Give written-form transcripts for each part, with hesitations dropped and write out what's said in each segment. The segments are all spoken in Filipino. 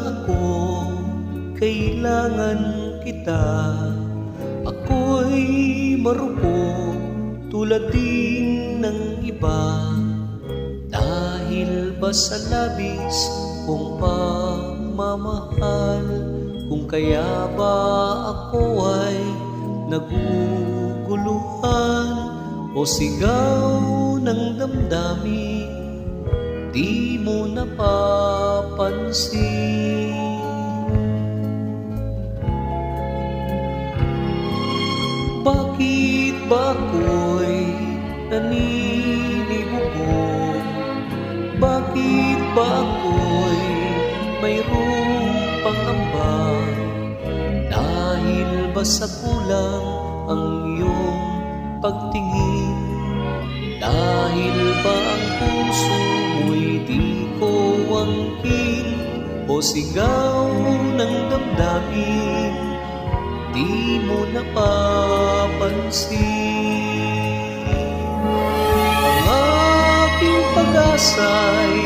ako, kailangan kita. Ako'y marupok tulad din ng iba, dahil ba sa labis kong pagmamahal? Kung kaya ba ako ay naguguluhan o sigaw ng damdamin, di mo napapansin. Bakit ba ako'y naninibubog? Bakit ba ako'y mayroong pangamba? Dahil ba sa kulang ang iyong pagtingin? Dahil ba ang puso mo'y di ko angkin o sigaw ng damdamin, di mo napapansin? Ang aking pag-asa'y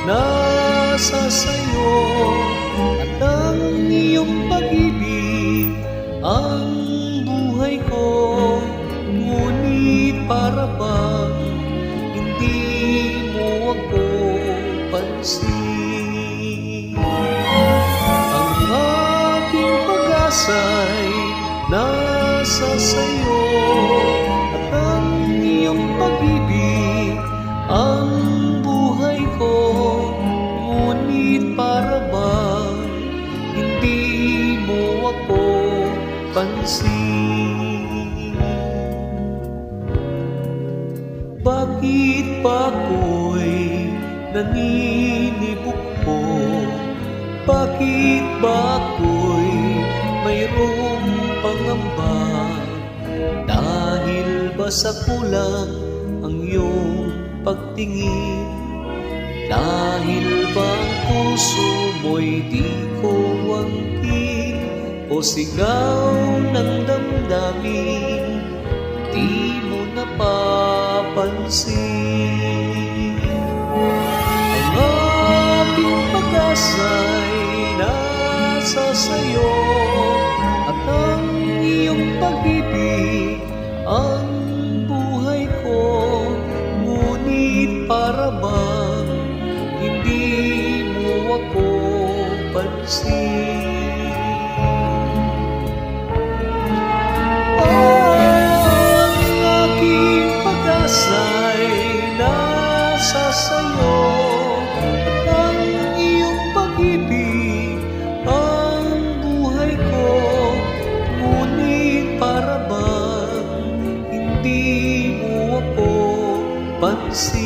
nasa sayo, at ang iyong pag-ibig ang buhay ko. Ngunit para bang hindi mo ako pansin? Ang aking pag-asa'y nasa sayo, at ang iyong pag-ibig ang buhay ko. Ngunit para bang hindi mo ako pansin? Bakit ba ako'y naninibukbog? Bakit ba ako'y mayroong pangamba? Dahil ba sa kulang ang iyong pagtingin? Dahil ba ang puso mo'y di ko angkin o sigaw ng damdamin, di mo napapansin? Ang aking pag-asa'y nasa sayo, at ang iyong pag-ibig ang buhay ko. Ngunit para bang hindi mo ako pansin? Pag-asa'y nasa sayo, at ang iyong pag-ibig ang buhay ko. Ngunit para bang hindi mo ako pansin?